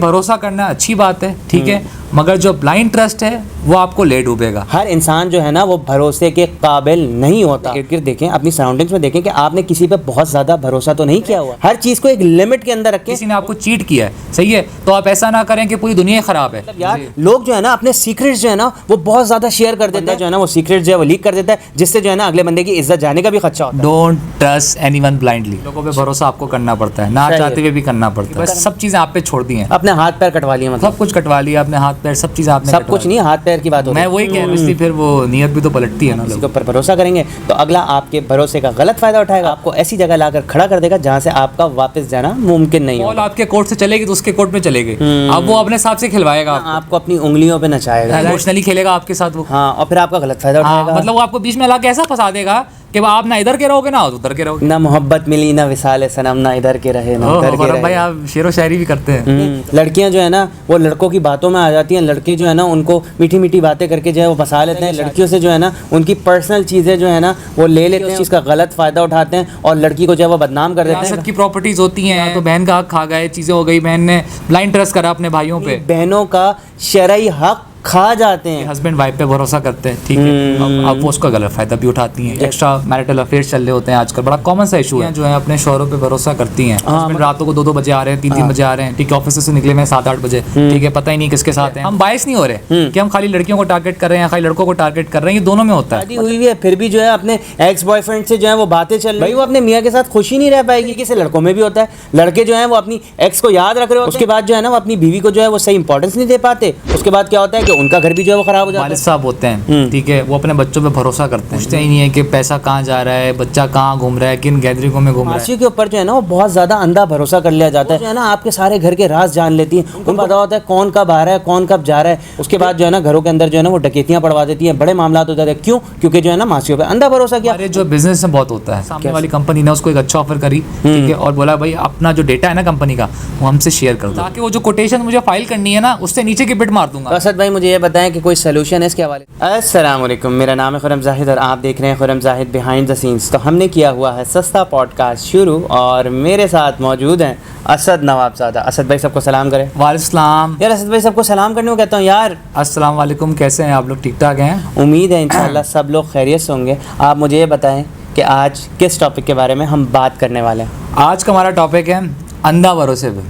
بھروسہ کرنا اچھی بات ہے, ٹھیک ہے, مگر جو بلائنڈ ٹرسٹ ہے وہ آپ کو لے ڈوبے گا. ہر انسان جو ہے نا وہ بھروسے کے قابل نہیں ہوتا. ارد گرد دیکھیں, اپنی سراؤنڈنگز میں دیکھیں کہ آپ نے کسی پہ بہت زیادہ بھروسہ تو نہیں کیا ہوا. ہر چیز کو ایک لمٹ کے اندر رکھیں. کسی نے آپ کو چیٹ کیا ہے, صحیح ہے, تو آپ ایسا نہ کریں کہ پوری دنیا خراب ہے. یار لوگ جو ہے نا اپنے سیکریٹس جو ہے نا وہ بہت زیادہ شیئر کر دیتا ہے, جو ہے نا وہ سیکریٹس جو ہے وہ لیک کر دیتا ہے, جس سے جو ہے نا اگلے بندے کی عزت جانے کا بھی خدشہ ہوتا ہے. Don't trust any one blindly. لوگوں پہ بھروسہ آپ کو کرنا پڑتا ہے, نہ چاہتے ہوئے بھی کرنا پڑتا ہے. بس سب چیزیں آپ پہ چھوڑ دی ہیں, اپنے ہاتھ پیر کٹوا لیے, مطلب سب کچھ کٹوا لیا, اپنے ہاتھ پیر سب چیزیں آپ نے. سب کچھ نہیں, ہاتھ پیر کی بات ہوتی ہے. میں وہی کہہ رہا ہوں, اس لیے پھر وہ نیت بھی تو پلٹتی ہے نا. کسی کے اوپر بھروسہ کریں گے تو اگلا آپ کے بھروسے کا غلط فائدہ اٹھائے گا, آپ کو ایسی جگہ لا کر کھڑا کر دے گا جہاں سے آپ کا واپس جانا ممکن نہیں بال ہوگا. آپ کے کورٹ سے چلے گی تو اس کے کورٹ میں چلے گی, اب وہ اپنے حساب سے کھلوائے گا, آپ کو اپنی انگلیوں پہ نچائے گا, ایموشنلی کھیلے گا آپ کے ساتھ وہ. ہاں, اور پھر آپ کا غلط فائدہ اٹھائے گا. مطلب وہ آپ کو بیچ میں لا کے ایسا پھنسا دے گا کہ آپ نہ ادھر کے رہو گے نہ ادھر کے رہو گے. نہ محبت ملی نہ وصال صنم, نہ ادھر کے رہے نہ ادھر کے رہے. بھائی آپ شعر و شاعری بھی کرتے ہیں. لڑکیاں جو ہے نا وہ لڑکوں کی باتوں میں آ جاتی ہیں, لڑکے جو ہے نا ان کو میٹھی میٹھی باتیں کر کے جو ہے وہ پھنسا لیتے ہیں. لڑکیوں سے جو ہے نا ان کی پرسنل چیزیں جو ہے نا وہ لے لیتے ہیں, اس چیز کا غلط فائدہ اٹھاتے ہیں اور لڑکی کو جو ہے وہ بدنام کر دیتے ہیں. سب کی پراپرٹیز ہوتی ہیں, تو بہن کا حق کھا گئے, چیزیں ہو گئی, بہن نے بلائنڈ ٹرسٹ کرا اپنے بھائیوں پہ, بہنوں کا شرعی حق کھا جاتے ہیں. ہسبینڈ وائف پہ بھروسہ کرتے ہیں, ٹھیک ہے, اب وہ اس کا غلط فائدہ بھی اٹھاتی ہیں. ایکسٹرا میرٹل افیئرز چل رہے ہوتے ہیں آج کل, بڑا کامن سا ایشو ہے. جو ہے اپنے شوہروں پہ بھروسہ کرتی ہیں, ہسبینڈ راتوں کو 2 بجے آ رہے ہیں, 3 بجے آ رہے ہیں, ٹھیک ہے, آفس سے نکلے میں 7-8 بجے, ٹھیک ہے, پتہ ہی نہیں کس کے ساتھ ہیں. ہم باعث نہیں ہو رہے کہ ہم خالی لڑکیوں کو ٹارگیٹ کر رہے ہیں, خالی لڑکوں کو ٹارگیٹ کر رہے ہیں, یہ دونوں میں ہوتا ہے. شادی ہوئی ہے پھر بھی جو ہے اپنے ایکس بوائے فرینڈ سے جو ہے وہ باتیں چل رہی, وہ اپنے میاں کے ساتھ خوشی نہیں رہ پائے گی. کسی لڑکوں میں بھی ہوتا ہے, لڑکے جو ہیں وہ اپنی ایکس کو یاد رکھ رہے ہوتے ہیں, اس کے بعد جو ہے نا وہ اپنی بیوی کو جو ہے وہ صحیح امپورٹنس نہیں دے پاتے. اس کے بعد کیا ہوتا ہے کہ ان کا گھر بھی جو ہے وہ خراب ہو جاتا ہے. والد صاحب ہوتے ہیں, ٹھیک ہے, وہ اپنے بچوں پہ بھروسہ کرتے ہیں, پوچھتے ہی نہیں ہے کہ پیسہ کہاں جا رہا ہے, بچہ کہاں گھوم رہا ہے, کن گیدرنگوں میں گھوم رہا ہے. معاشی کے اوپر جو ہے نا وہ بہت زیادہ اندھا بھروسہ کر لیا جاتا ہے. جو ہے نا آپ کے سارے گھر کے راز جان لیتی ہیں, ان کو پتا ہوتا ہے کون کب آ رہا ہے, کون کب جا رہا ہے. اس کے بعد جو ہے نا گھروں کے اندر جو ہے نا وہ ڈکیتیاں پڑوا دیتی ہیں, بڑے معاملات ہو جاتے ہیں. کیوں؟ کیونکہ جو ہے نا معاشیوں پہ اندھا بھروسہ کیا. جو بزنس میں بہت ہوتا ہے, سامنے والی کمپنی نے اس کو ایک اچھا آفر کری, ٹھیک ہے, اور بولا بھائی اپنا جو ڈیٹا ہے نا کمپنی کا وہ ہم سے شیئر کر دو, تاکہ وہ جو کوٹیشن مجھے فائل کرنی ہے نا اس سے نیچے کی بٹ مار دوں گا. اسد بھائی مجھے یہ بتائیں کہ کوئی سولوشن ہے اس کے حوالے. السلام علیکم, میرا نام ہے خرم زاہد اور آپ دیکھ رہے ہیں خرم زاہد بیہائنڈ دا سینس. تو ہم نے کیا ہوا ہے سستا پوڈ کاسٹ شروع, اور میرے ساتھ موجود ہیں اسد نواب زادہ. اسد بھائی سب کو سلام کریں. وعلیکم السلام. یار اسد بھائی سب کو سلام کرنے کو کہتا ہوں یار. السلام علیکم, کیسے ہیں آپ لوگ, ٹھیک ٹھاک ہیں؟ امید ہے انشاءاللہ سب لوگ خیریت سے ہوں گے. آپ مجھے یہ بتائیں کہ آج کس ٹاپک کے بارے میں ہم بات کرنے والے ہیں. آج کا ہمارا ٹاپک ہے اندھا بھروسے پہ.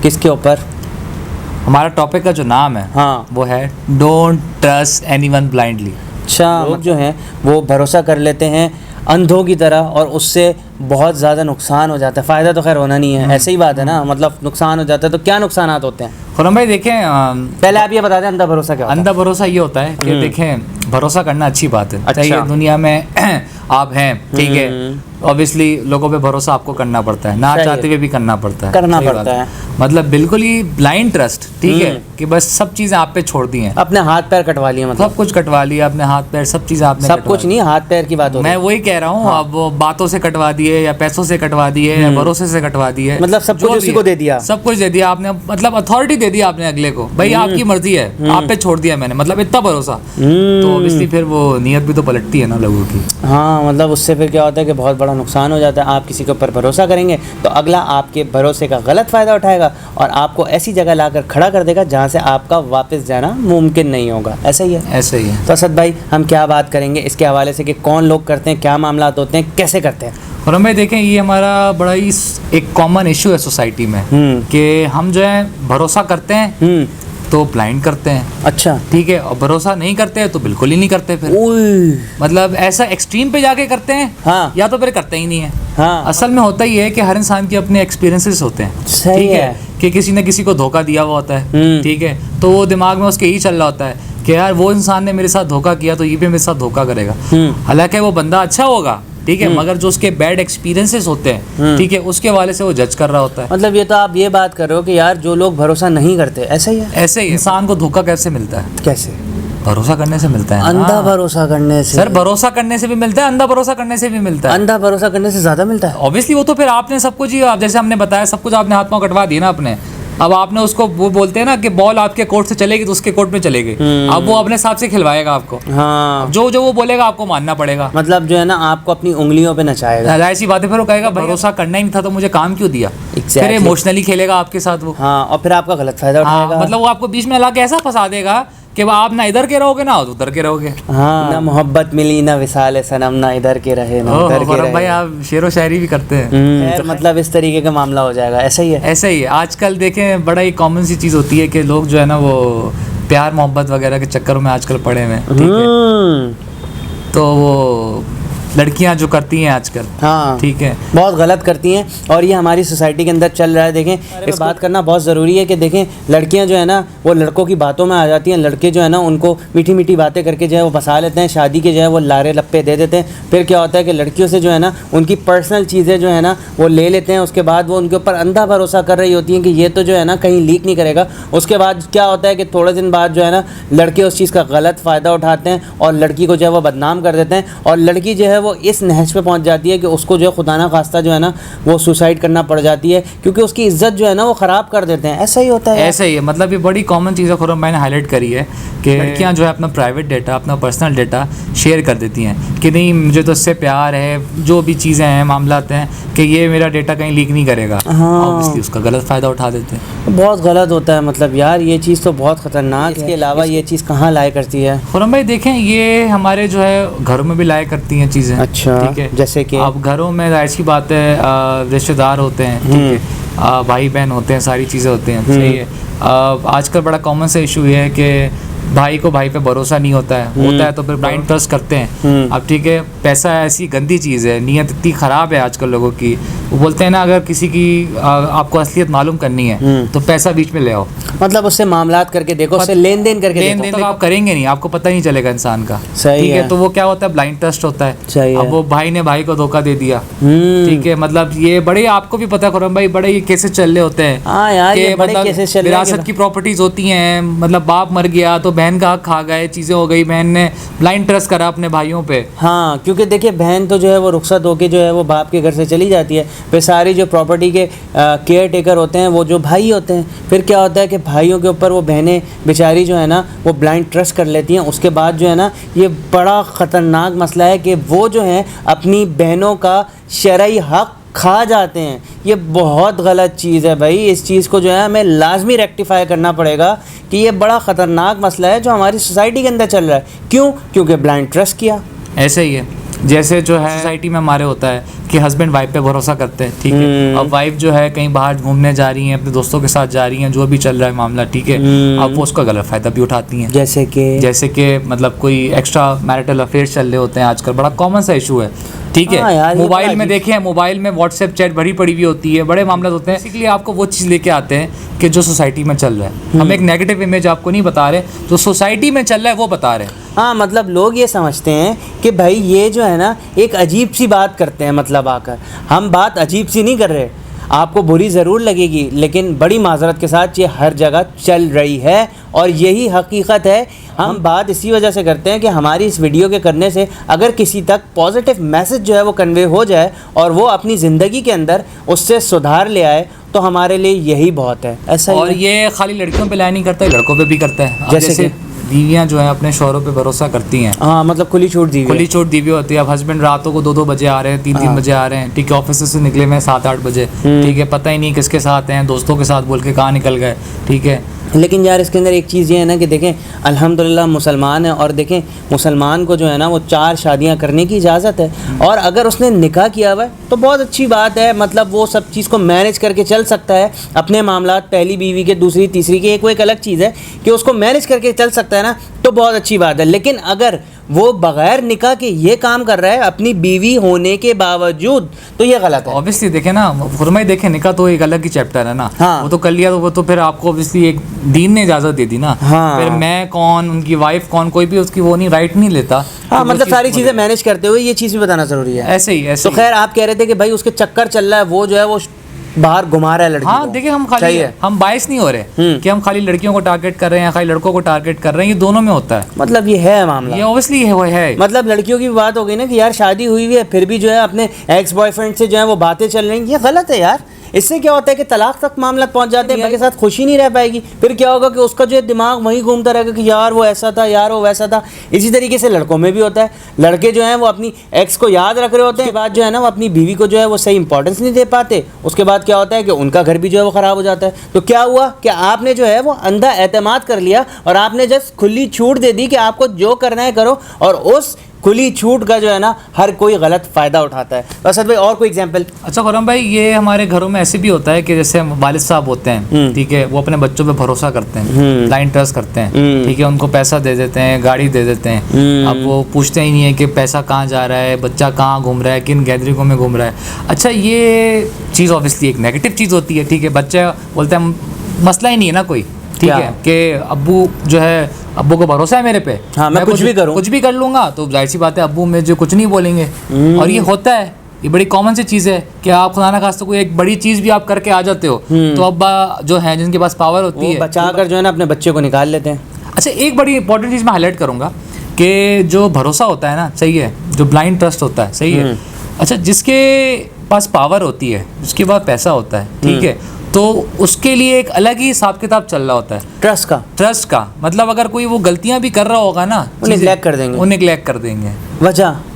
کس کے اوپر؟ ہمارا ٹاپک کا جو نام ہے ہاں وہ ہے don't trust any one blindly. اچھا, لوگ جو ہیں وہ بھروسہ کر لیتے ہیں اندھوں کی طرح, اور اس سے بہت زیادہ نقصان ہو جاتا ہے. فائدہ تو خیر ہونا نہیں ہے, ایسے ہی بات ہے نا, مطلب نقصان ہو جاتا ہے. تو کیا نقصانات ہوتے ہیں؟ خرم بھائی دیکھیں, پہلے آپ یہ بتا دیں اندھا بھروسہ کیا ہوتا ہے. اندھا بھروسہ یہ ہوتا ہے کہ دیکھیں بھروسہ کرنا اچھی بات ہے, چاہیے دنیا میں آپ ہیں, ٹھیک ہے, اوبیسلی لوگوں پہ بھروسہ آپ کو کرنا پڑتا ہے, نہ چاہتے ہوئے بھی کرنا پڑتا ہے. مطلب بالکل ہی بلائنڈ ٹرسٹ, ٹھیک ہے, کہ بس سب چیزیں آپ پہ چھوڑ دی ہیں, اپنے ہاتھ پیر کٹوا لیے, مطلب سب کچھ کٹوا لیا, اپنے ہاتھ پیر سب چیزیں آپ نے. سب کچھ نہیں, ہاتھ پیر کی بات ہو رہی ہے. میں وہی کہہ رہا ہوں, اب وہ باتوں سے کٹوا دیے یا پیسوں سے کٹوا دیے یا بھروسے سے کٹوا دیے, مطلب سب کچھ اسی کو دے دیا, سب کچھ دے دیا آپ نے, مطلب اتھارٹی دے دی آپ نے اگلے کو, بھائی آپ کی مرضی ہے, آپ پہ چھوڑ دیا میں نے, مطلب اتنا بھروسہ. تو اوبیسلی پھر وہ نیت بھی تو پلٹتی ہے نا لوگوں کی. ہاں, مطلب اس سے پھر کیا ہوتا ہے کہ بہت بڑا نقصان ہو جاتا ہے. آپ کسی کے اوپر بھروسہ کریں گے تو اگلا آپ کے بھروسے کا غلط فائدہ اٹھائے گا اور آپ کو ایسی جگہ لا کر کھڑا کر دے گا جہاں سے آپ کا واپس جانا ممکن نہیں ہوگا. ایسا ہی ہے, ایسا ہی ہے. تو اسد بھائی ہم کیا بات کریں گے اس کے حوالے سے کہ کون لوگ کرتے ہیں, کیا معاملات ہوتے ہیں, کیسے کرتے ہیں؟ اور ہمیں دیکھیں یہ ہمارا بڑا ہی ایک کامن ایشو ہے سوسائٹی میں کہ ہم جو ہے بھروسہ کرتے ہیں تو بلائنڈ کرتے ہیں. اچھا, ٹھیک ہے, اور بھروسہ نہیں کرتے تو بالکل ہی نہیں کرتے. پھر مطلب ایسا ایکسٹریم پہ جا کے کرتے ہیں, یا تو پھر کرتے ہی نہیں ہیں. اصل میں ہوتا ہی ہے کہ ہر انسان کے اپنے ایکسپیرینسز ہوتے ہیں, ٹھیک ہے, کہ کسی نے کسی کو دھوکہ دیا ہوا ہوتا ہے, ٹھیک ہے, تو وہ دماغ میں اس کے یہی چل رہا ہوتا ہے کہ یار وہ انسان نے میرے ساتھ دھوکہ کیا تو یہ بھی میرے ساتھ دھوکہ کرے گا. حالانکہ وہ بندہ اچھا ہوگا, ٹھیک ہے, مگر جو اس کے بیڈ ایکسپیرینسز ہوتے ہیں, ٹھیک ہے, اس کے حوالے سے وہ جج کر رہا ہوتا ہے. مطلب یہ تو آپ یہ بات کر رہے ہو کہ یار جو لوگ بھروسہ نہیں کرتے, ایسا ہی ہے. ایسے ہی انسان کو دھوکہ کیسے ملتا ہے؟ کیسے؟ بھروسہ کرنے سے ملتا ہے. اندھا بھروسہ کرنے سے. سر بھروسہ کرنے سے بھی ملتا ہے, اندھا بھروسہ کرنے سے بھی ملتا ہے. اندھا بھروسہ کرنے سے زیادہ ملتا ہے. اوبیسلی وہ تو پھر آپ نے سب کچھ ہی, جیسے ہم نے بتایا, سب کچھ آپ نے ہاتھ پاؤں کٹوا دیے نا اپنے, اب آپ نے اس کو وہ بولتے ہیں نا کہ بال آپ کے کورٹ سے چلے گی تو اس کے کورٹ میں چلے گی, اب وہ اپنے حساب سے کھلوائے گا آپ کو, جو جو وہ بولے گا آپ کو ماننا پڑے گا, مطلب جو ہے نا آپ کو اپنی انگلیوں پہ نچائے گا. ایسی باتیں پھر وہ کہے گا بھروسہ کرنا ہی نہیں تھا تو مجھے کام کیوں دیا, پھر ایموشنلی کھیلے گا آپ کے ساتھ وہ, اور پھر آپ کا غلط فائدہ اٹھائے گا. مطلب وہ آپ کو بیچ میں لا کے ایسا پھنسا دے گا کہ آپ نہ ادھر کے رہو گے نہ ادھر کے رہو گے. نہ محبت ملی نہ وصال صنم, نہ ادھر کے رہے نہ ادھر کے رہے. بھائی آپ شعر و شاعری بھی کرتے ہیں, مطلب اس طریقے کا معاملہ ہو جائے گا. ایسا ہی ہے, ایسا ہی ہے. آج کل دیکھیں بڑا ہی کامن سی چیز ہوتی ہے کہ لوگ جو ہے نا وہ پیار محبت وغیرہ کے چکروں میں آج کل پڑے ہوئے ہیں, تو وہ لڑکیاں جو کرتی ہیں آج کل, ٹھیک ہے, بہت غلط کرتی ہیں, اور یہ ہماری سوسائٹی کے اندر چل رہا ہے. دیکھیں اس بات کرنا بہت ضروری ہے کہ دیکھیں لڑکیاں جو ہے نا وہ لڑکوں کی باتوں میں آ جاتی ہیں, لڑکے جو ہے نا ان کو میٹھی میٹھی باتیں کر کے جو ہے وہ پھنسا لیتے ہیں, شادی کے جو ہے وہ لارے لپے دے دیتے ہیں. پھر کیا ہوتا ہے کہ لڑکیوں سے جو ہے نا ان کی پرسنل چیزیں جو ہے نا وہ لے لیتے ہیں, اس کے بعد وہ ان کے اوپر اندھا بھروسہ کر رہی ہوتی ہیں کہ یہ تو جو ہے نا کہیں لیک نہیں کرے گا. اس کے بعد کیا ہوتا ہے کہ تھوڑے دن بعد جو ہے نا لڑکے اس چیز کا غلط فائدہ اٹھاتے ہیں اور لڑکی کو جو ہے وہ بدنام کر دیتے ہیں, اور لڑکی جو ہے وہ اس نہج پہ پہنچ جاتی ہے کہ اس کو جو ہے خدا نہ خواستہ جو ہے نا وہ سوسائڈ کرنا پڑ جاتی ہے, کیونکہ اس کی عزت جو ہے نا وہ خراب کر دیتے ہیں. ایسا ہی ہوتا ہے, ایسا ہی ہے. مطلب یہ بڑی کامن چیز ہے, خرم بھائی نے ہائی لائٹ کری ہے کہ لڑکیاں جو ہے اپنا پرائیویٹ ڈیٹا, اپنا پرسنل ڈیٹا شیئر کر دیتی ہیں کہ نہیں مجھے تو اس سے پیار ہے, جو بھی چیزیں ہیں معاملات ہیں کہ یہ میرا ڈیٹا کہیں لیک نہیں کرے گا, obviously اس کا غلط فائدہ اٹھا دیتے ہیں. بہت غلط ہوتا ہے. مطلب یار یہ چیز تو بہت خطرناک ہے. اس کے علاوہ یہ چیز کہاں لایا کرتی ہے خرم بھائی؟ دیکھیں یہ ہمارے جو ہے گھروں میں بھی لایا کرتی ہیں چیزیں. اچھا, ٹھیک ہے, جیسے کہ اب گھروں میں ظاہر سی بات ہے رشتہ دار ہوتے ہیں, ٹھیک ہے, بھائی بہن ہوتے ہیں, ساری چیزیں ہوتی ہیں. صحیح ہے. آج کل بڑا کامن سا ایشو یہ ہے کہ بھائی کو بھائی پہ بھروسہ نہیں ہوتا ہے تو پھر بلائنڈ ٹرسٹ کرتے ہیں. اب ٹھیک ہے, پیسہ ایسی گندی چیز ہے, نیت اتنی خراب ہے آج کل لوگوں کی. وہ بولتے ہیں نا اگر کسی کی آپ کو اصلیت معلوم کرنی ہے تو پیسہ بیچ میں لے آؤ, مطلب اس سے معاملات کر کے دیکھو, اس سے لین دین کر کے لین دین آپ کریں گے نہیں, آپ کو پتہ نہیں چلے گا انسان کا. ٹھیک ہے, تو وہ کیا ہوتا ہے بلائنڈ ٹرسٹ ہوتا ہے. اب وہ بھائی نے بھائی کو دھوکہ دے دیا, ٹھیک ہے, مطلب یہ بڑے آپ کو بھی پتہ ہے خرم بھائی بڑے یہ کیسز چل رہے ہوتے ہیں کہ مطلب وراثت کی پراپرٹیز ہوتی ہیں, مطلب باپ مر گیا تو بہن کا حق کھا گئے, چیزیں ہو گئی, بہن نے بلائنڈ ٹرسٹ کرا اپنے بھائیوں پہ. ہاں, کیونکہ دیکھیں بہن تو جو ہے وہ رخصت ہو کے جو ہے وہ باپ کے گھر سے چلی جاتی ہے, پھر ساری جو پراپرٹی کے کیئر ٹیکر ہوتے ہیں وہ جو بھائی ہوتے ہیں. پھر کیا ہوتا ہے کہ بھائیوں کے اوپر وہ بہنیں بیچاری جو ہے نا وہ بلائنڈ ٹرسٹ کر لیتی ہیں. اس کے بعد جو ہے نا یہ بڑا خطرناک مسئلہ ہے کہ وہ جو ہیں اپنی بہنوں کا شرعی حق کھا جاتے ہیں. یہ بہت غلط چیز ہے بھائی. اس چیز کو جو ہے ہمیں لازمی ریکٹیفائی کرنا پڑے گا کہ یہ بڑا خطرناک مسئلہ ہے جو ہماری سوسائٹی کے اندر چل رہا ہے. کیوں؟ کیونکہ بلائنڈ ٹرسٹ کیا. ایسے ہی ہے جیسے جو ہے سوسائٹی میں ہمارے ہوتا ہے کہ ہسبینڈ وائف پہ بھروسہ کرتے ہیں, ٹھیک ہے, اب وائف جو ہے کہیں باہر گھومنے جا رہی ہیں, اپنے دوستوں کے ساتھ جا رہی ہیں, جو بھی چل رہا ہے معاملہ, ٹھیک ہے, اب وہ اس کا غلط فائدہ بھی اٹھاتی ہیں. جیسے کہ مطلب کوئی ایکسٹرا میرٹل افیئر چل رہے ہوتے ہیں آج کل, بڑا کامن سا ایشو ہے. ٹھیک ہے, موبائل میں دیکھیں, موبائل میں واٹس ایپ چیٹ بھری پڑی ہوئی ہوتی ہے, بڑے معاملات ہوتے ہیں. بیسیکلی آپ کو وہ چیز لے کے آتے ہیں کہ جو سوسائٹی میں چل رہا ہے. ہم ایک نیگیٹو امیج آپ کو نہیں بتا رہے, جو سوسائٹی میں چل رہا ہے وہ بتا رہے ہیں. ہاں, مطلب لوگ یہ سمجھتے ہیں کہ بھائی یہ جو ہے نا ایک عجیب سی بات کرتے ہیں, مطلب آ کر ہم بات عجیب سی نہیں کر رہے, آپ کو بری ضرور لگے گی لیکن بڑی معذرت کے ساتھ یہ ہر جگہ چل رہی ہے اور یہی حقیقت ہے. ہم بات اسی وجہ سے کرتے ہیں کہ ہماری اس ویڈیو کے کرنے سے اگر کسی تک پازیٹیو میسج جو ہے وہ کنوے ہو جائے اور وہ اپنی زندگی کے اندر اس سے سدھار لے آئے تو ہمارے لیے یہی بہت ہے. ایسا اور یہ خالی لڑکیوں پہ لایا نہیں کرتا ہے, لڑکوں پہ بھی کرتا ہے. جیسے بیویاں جو ہیں اپنے شوہروں پہ بھروسہ کرتی ہیں, ہاں, مطلب کھلی چھوٹ دی ہوتی ہے. اب ہسبینڈ راتوں کو 2 بجے آ رہے ہیں, 3 بجے آ رہے ہیں, ٹھیک ہے, آفس سے نکلے ہوئے 7-8 بجے, ٹھیک ہے, پتہ ہی نہیں کس کے ساتھ ہیں, دوستوں کے ساتھ بول کے کہاں نکل گئے, ٹھیک ہے. لیکن یار اس کے اندر ایک چیز یہ ہے نا کہ دیکھیں الحمدللہ مسلمان ہے, اور دیکھیں مسلمان کو جو ہے نا وہ 4 شادیاں کرنے کی اجازت ہے, اور اگر اس نے نکاح کیا ہوا ہے تو بہت اچھی بات ہے. مطلب وہ سب چیز کو مینیج کر کے چل سکتا ہے, اپنے معاملات پہلی بیوی کے, دوسری تیسری کے, ایک الگ چیز ہے کہ اس کو مینیج کر کے چل سکتا ہے نا, تو بہت اچھی بات ہے. لیکن اگر وہ بغیر نکاح کے یہ کام کر رہا ہے اپنی بیوی ہونے کے باوجود, تو یہ غلط ہے. اوبیسلی دیکھیں نا, فرمائی دیکھیں, نکاح تو ایک الگ ہی چیپٹر ہے نا, وہ تو کر لیا تو وہ تو پھر آپ کو اوبیسلی ایک دین نے اجازت دے دی نا. پھر میں کون, ان کی وائف کون, کوئی بھی اس کی وہ نہیں, رائٹ نہیں لیتا. ہاں, مطلب ساری چیزیں مینیج کرتے ہوئے یہ چیز بھی بتانا ضروری ہے. ایسے ہی تو خیر آپ کہہ رہے تھے کہ بھائی اس کے چکر چل رہا ہے, وہ جو ہے وہ باہر گھما رہا ہے لڑکی. ہاں دیکھیں, ہم باعث نہیں ہو رہے کہ ہم خالی لڑکیوں کو ٹارگیٹ کر رہے ہیں, خالی لڑکوں کو ٹارگیٹ کر رہے ہیں, یہ دونوں میں ہوتا ہے. مطلب یہ ہے معاملہ, یہ اوبیسلی ہے. مطلب لڑکیوں کی بات ہو گئی نا کہ یار شادی ہوئی ہے پھر بھی جو ہے اپنے ایکس بوائے فرینڈ سے جو ہے وہ باتیں چل رہی ہیں, یہ غلط ہے یار. اس سے کیا ہوتا ہے کہ طلاق تک معاملات پہنچ جاتے ہیں, میاں کے ساتھ خوشی نہیں رہ پائے گی. پھر کیا ہوگا کہ اس کا جو دماغ وہیں گھومتا رہے گا کہ یار وہ ایسا تھا, یار وہ ویسا تھا. اسی طریقے سے لڑکوں میں بھی ہوتا ہے, لڑکے جو ہیں وہ اپنی ایکس کو یاد رکھ رہے ہوتے ہیں, اس کے بعد جو ہے نا وہ اپنی بیوی کو جو ہے وہ صحیح امپورٹنس نہیں دے پاتے. اس کے بعد کیا ہوتا ہے کہ ان کا گھر بھی جو ہے وہ خراب ہو جاتا ہے. تو کیا ہوا کہ آپ نے جو ہے وہ اندھا اعتماد کر لیا اور آپ نے جسٹ کھلی چھوٹ دے دی کہ آپ کو جو کرنا ہے کرو, اور اس کھلی چھوٹ کا جو ہے نا ہر کوئی غلط فائدہ اٹھاتا ہے. اسد بھائی اور کوئی ایگزامپل؟ اچھا خرم بھائی, یہ ہمارے گھروں میں ایسے بھی ہوتا ہے کہ جیسے والد صاحب ہوتے ہیں, ٹھیک ہے, وہ اپنے بچوں پہ بھروسہ کرتے ہیں, بلائنڈ ٹرسٹ کرتے ہیں, ٹھیک ہے, ان کو پیسہ دے دیتے ہیں, گاڑی دے دیتے ہیں, اب وہ پوچھتے ہی نہیں ہے کہ پیسہ کہاں جا رہا ہے, بچہ کہاں گھوم رہا ہے, کن گیدرنگوں میں گھوم رہا ہے. اچھا یہ چیز اوبیسلی ایک نیگیٹو چیز ہوتی ہے, ٹھیک ہے, بچہ بولتا ہے مسئلہ ہی نہیں ہے نا کوئی, ٹھیک ہے, کہ ابو جو ہے, ابو کو بھروسہ ہے میرے پہ, میں کچھ بھی کر لوں گا, تو ظاہر سی بات ہے ابو میں جو کچھ نہیں بولیں گے. اور یہ ہوتا ہے, یہ بڑی کامن سی چیز ہے کہ آپ خدا نہ خواستہ کوئی ایک بڑی چیز بھی آپ کر کے آ جاتے ہو, تو ابا جو ہیں جن کے پاس پاور ہوتی ہے بچا کر جو ہے نا اپنے بچے کو نکال لیتے ہیں. اچھا ایک بڑی امپورٹنٹ چیز میں ہائی لائٹ کروں گا کہ جو بھروسہ ہوتا ہے نا, صحیح ہے, جو بلائنڈ ٹرسٹ ہوتا ہے, صحیح ہے. اچھا جس کے پاس پاور ہوتی ہے, جس کے پاس پیسہ ہوتا ہے, ٹھیک ہے, تو اس کے لیے ایک الگ ہی حساب کتاب چل رہا ہوتا ہے ٹرسٹ کا. مطلب اگر کوئی وہ غلطیاں بھی کر رہا ہوگا نا, نیگلیکٹ کر دیں گے.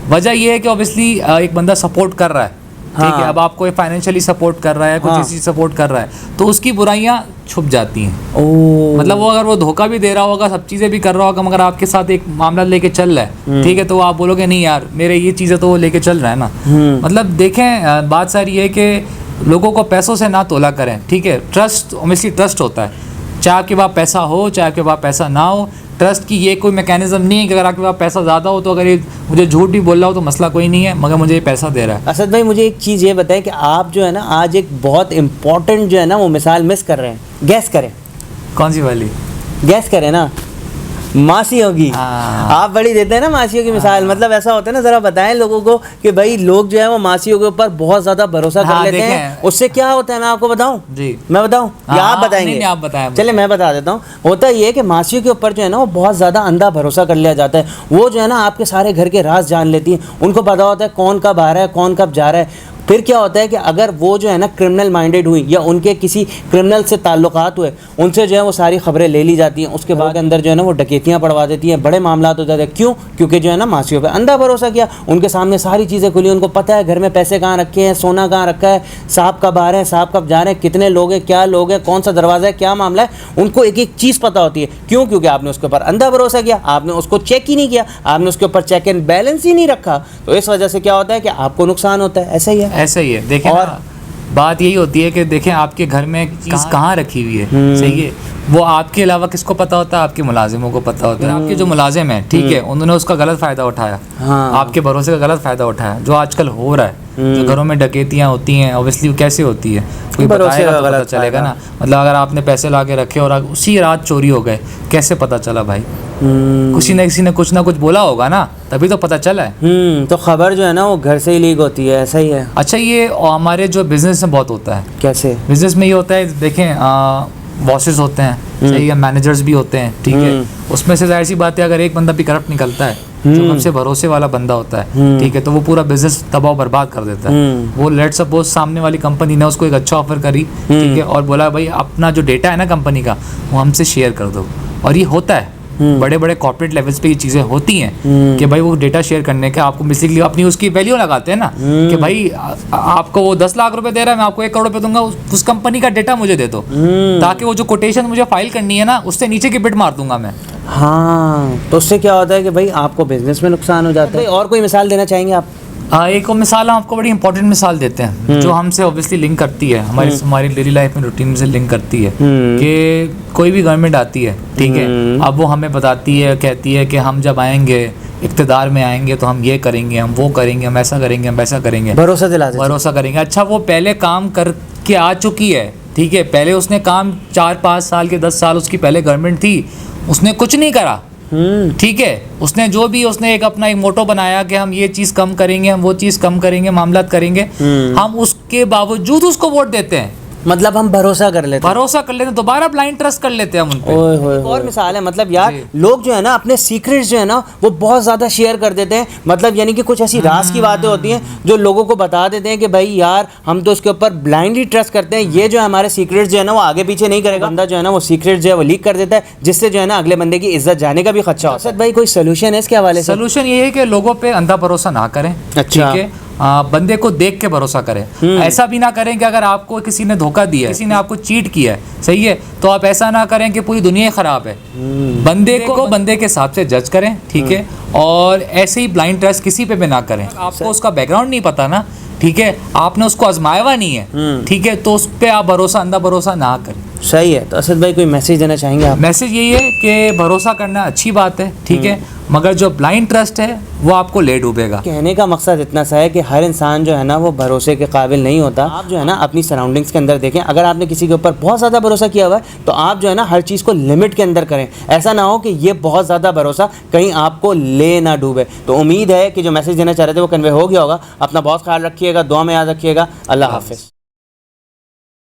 وجہ یہ ہے کہ اوبیسلی ایک بندہ سپورٹ کر رہا ہے, ٹھیک ہے, اب آپ کو فائنینشلی سپورٹ کر رہا ہے, کچھ چیز سپورٹ کر رہا ہے, تو اس کی برائیاں چھپ جاتی ہیں. مطلب وہ اگر وہ دھوکہ بھی دے رہا ہوگا, سب چیزیں بھی کر رہا ہوگا, مگر آپ کے ساتھ ایک معاملہ لے کے چل رہا ہے, ٹھیک ہے, تو آپ بولو گے نہیں یار میرے یہ چیزیں تو وہ لے کے چل رہا ہے نا. مطلب دیکھیں بات ساری یہ ہے کہ لوگوں کو پیسوں سے نہ تولا کریں, ٹھیک ہے. ٹرسٹ اوبیسلی ٹرسٹ ہوتا ہے, چاہے آپ کے پاس پیسہ ہو, چاہے آپ کے پاس پیسہ نہ ہو. ٹرسٹ کی یہ کوئی میکینزم نہیں ہے کہ اگر آپ کے پاس پیسہ زیادہ ہو تو اگر یہ مجھے جھوٹ بھی بول رہا ہو تو مسئلہ کوئی نہیں ہے, مگر مجھے یہ پیسہ دے رہا ہے. اسد بھائی مجھے ایک چیز یہ بتائیں کہ آپ جو ہے نا آج ایک بہت امپورٹنٹ جو ہے نا وہ مثال مس کر رہے ہیں. گیس کریں کون سی والی؟ گیس کریں نا. ماسیوں کی. آپ بڑی دیتے ہیں نا ماسیوں کی مثال, مطلب ایسا ہوتا ہے نا, ذرا بتائیں لوگوں کو کہ بھائی لوگ جو ہے وہ ماسیوں کے اوپر بہت زیادہ بھروسہ کر لیتے ہیں. اس سے کیا ہوتا ہے میں آپ کو بتاؤں؟ جی میں بتاؤں یا آپ بتائیں گے؟ آپ بتائیں. چلے میں بتا دیتا ہوں. ہوتا یہ ہے کہ ماسیوں کے اوپر جو ہے نا وہ بہت زیادہ اندھا بھروسہ کر لیا جاتا ہے. وہ جو ہے نا آپ کے سارے گھر کے راز جان لیتی ہیں, ان کو پتا ہوتا ہے کون کب آ رہا ہے, کون کب جا رہا ہے. پھر کیا ہوتا ہے کہ اگر وہ جو ہے نا کرمنل مائنڈیڈ ہوئی یا ان کے کسی کرمنل سے تعلقات ہوئے, ان سے جو ہے وہ ساری خبریں لے لی جاتی ہیں. اس کے بعد اندر جو ہے نا وہ ڈکیتیاں پڑوا دیتی ہیں, بڑے معاملات ہو جاتے ہیں. کیوں؟ کیونکہ جو ہے نا ماسیوں پہ اندھا بھروسہ کیا. ان کے سامنے ساری چیزیں کھلی, ان کو پتہ ہے گھر میں پیسے کہاں رکھے ہیں, سونا کہاں رکھا ہے, صاحب کب آ رہے ہیں, صاحب کب جا رہے ہیں, کتنے لوگ ہیں, کیا لوگ ہیں, کون سا دروازہ ہے, کیا معاملہ ہے. ان کو ایک ایک چیز پتہ ہوتی ہے. کیوں؟ کیونکہ آپ نے اس کے اوپر اندھا بھروسہ کیا, آپ نے اس کو چیک ہی نہیں کیا, آپ نے اس کے اوپر چیک اینڈ بیلنس ہی نہیں رکھا. تو اس وجہ سے کیا ہوتا ہے کہ آپ کو نقصان ہوتا ہے. ایسا ہی ہے. دیکھیں اور بات یہی ہوتی ہے کہ دیکھیں آپ کے گھر میں چیز کہاں رکھی ہوئی ہے, صحیح ہے, وہ آپ کے علاوہ کس کو پتہ ہوتا ہے؟ آپ کے ملازموں کو پتہ ہوتا ہے. آپ کے جو ملازم ہیں, ٹھیک ہے, انہوں نے اس کا غلط فائدہ اٹھایا, آپ کے بھروسے کا غلط فائدہ اٹھایا. جو آج کل ہو رہا ہے, جو گھروں میں ڈکیتیاں ہوتی ہیں, اوبیسلی کیسے ہوتی ہے, کوئی بتائے گا تو پتہ چلے گا نا. مطلب اگر آپ نے پیسے لا کے رکھے اور اسی رات چوری ہو گئے, کیسے پتہ چلا بھائی؟ کسی نے کچھ نہ کچھ بولا ہوگا نا, تبھی تو پتہ چلا ہے. تو خبر جو ہے نا وہ گھر سے ہی لیک ہوتی ہے. ایسا ہی ہے. اچھا یہ ہمارے جو بزنس میں بہت ہوتا ہے. کیسے بزنس میں یہ ہوتا ہے, دیکھیں باسز ہوتے ہیں, صحیح ہے, مینیجرز بھی ہوتے ہیں, ٹھیک ہے, اس میں سے ظاہر سی بات ہے اگر ایک بندہ بھی کرپٹ نکلتا ہے, جو ہم سے بھروسے والا بندہ ہوتا ہے, ٹھیک ہے, تو وہ پورا بزنس تباہ و برباد کر دیتا ہے. وہ لیٹ سپوز سامنے والی کمپنی نے اس کو ایک اچھا آفر کری, ٹھیک ہے, اور بولا بھائی اپنا جو ڈیٹا ہے نا کمپنی کا وہ ہم سے شیئر کر دو. اور یہ ہوتا ہے بڑے بڑے کارپوریٹ لیولس پہ یہ چیزیں ہوتی ہیں کہ بھائی وہ ڈیٹا شیئر کرنے کے آپ کو بیسکلی اپنی اس کی ویلیو لگاتے ہیں نا, کہ بھائی آپ کو وہ 10 لاکھ روپے دے رہا ہے, میں آپ کو 1 کروڑ روپے دوں گا, اس کمپنی کا ڈیٹا مجھے دے دو, تاکہ وہ جو کوٹیشن مجھے فائل کرنی ہے نا اس سے نیچے کی بٹ مار دوں گا میں. ہاں, تو اس سے کیا ہوتا ہے کہ بھائی آپ کو بزنس میں نقصان ہو جاتا ہے. اور کوئی مثال دینا چاہیں گے آپ؟ ایک اور مثال ہم آپ کو بڑی امپورٹنٹ مثال دیتے ہیں جو ہم سے اوبیسلی لنک کرتی ہے, ہماری ڈیلی لائف میں روٹین سے لنک کرتی ہے, کہ کوئی بھی گورنمنٹ آتی ہے, ٹھیک ہے, اب وہ ہمیں بتاتی ہے, کہتی ہے کہ ہم جب آئیں گے, اقتدار میں آئیں گے, تو ہم یہ کریں گے, ہم وہ کریں گے, ہم ایسا کریں گے, ہم ویسا کریں گے, بھروسہ کریں گے. اچھا وہ پہلے کام کر کے آ چکی ہے, ٹھیک ہے, پہلے اس نے کام 4-5 سال کے 10 سال اس کی پہلے گورنمنٹ تھی, اس نے کچھ نہیں کرا, ٹھیک ہے, اس نے جو بھی اس نے ایک اپنا ایک موٹو بنایا کہ ہم یہ چیز کم کریں گے, ہم وہ چیز کم کریں گے, معاملات کریں گے, ہم اس کے باوجود اس کو ووٹ دیتے ہیں. مطلب ہم بھروسہ کر لیتے ہیں دوبارہ بلائنڈ ٹرسٹ کر لیتے ہیں ہم ان پہ. اور مثال ہے مطلب یار لوگ جو ہے نا اپنے سیکریٹس جو ہے نا وہ بہت زیادہ شیئر کر دیتے ہیں, مطلب یعنی کہ کچھ ایسی راز کی باتیں ہوتی ہیں جو لوگوں کو بتا دیتے ہیں کہ بھائی یار ہم تو اس کے اوپر بلائنڈلی ٹرسٹ کرتے ہیں, یہ جو ہے ہمارے سیکریٹس جو ہے نا وہ آگے پیچھے نہیں کرے گا. بندہ جو ہے نا وہ سیکریٹ جو ہے وہ لیک کر دیتا ہے, جس سے جو ہے نا اگلے بندے کی عزت جانے کا بھی خدشہ ہوتا ہے. بھائی کوئی سولوشن ہے اس کے حوالے سے؟ سولوشن یہ ہے کہ لوگوں پہ اندھا بھروسہ نہ کریں. اچھا, بندے کو دیکھ کے بھروسہ کریں. ایسا بھی نہ کریں کہ اگر آپ کو کسی نے دھوکہ دیا ہے, کسی نے آپ کو چیٹ کیا ہے, صحیح ہے, تو آپ ایسا نہ کریں کہ پوری دنیا خراب ہے. بندے کو بندے کے حساب سے جج کریں, ٹھیک ہے, اور ایسے ہی بلائنڈ ٹرسٹ کسی پہ بھی نہ کریں. آپ کو اس کا بیک گراؤنڈ نہیں پتا نا, ٹھیک ہے, آپ نے اس کو آزمایا ہوا نہیں ہے, ٹھیک ہے, تو اس پہ آپ بھروسہ اندھا بھروسہ نہ کریں. صحیح ہے. تو اسد بھائی کوئی میسج دینا چاہیں گے آپ؟ میسج یہی ہے کہ بھروسہ کرنا اچھی بات ہے, ٹھیک ہے, مگر جو بلائنڈ ٹرسٹ ہے وہ آپ کو لے ڈوبے گا. کہنے کا مقصد اتنا سا ہے کہ ہر انسان جو ہے نا وہ بھروسے کے قابل نہیں ہوتا. آپ جو ہے نا اپنی سراؤنڈنگس کے اندر دیکھیں, اگر آپ نے کسی کے اوپر بہت زیادہ بھروسہ کیا ہوا ہے تو آپ جو ہے نا ہر چیز کو لمٹ کے اندر کریں. ایسا نہ ہو کہ یہ بہت زیادہ بھروسہ کہیں آپ کو لے نہ ڈوبے. تو امید ہے کہ جو میسج دینا چاہ رہے تھے وہ کنوے ہو گیا ہوگا. اپنا بہت خیال رکھیے گا, دعا میں یاد رکھیے گا. اللہ حافظ.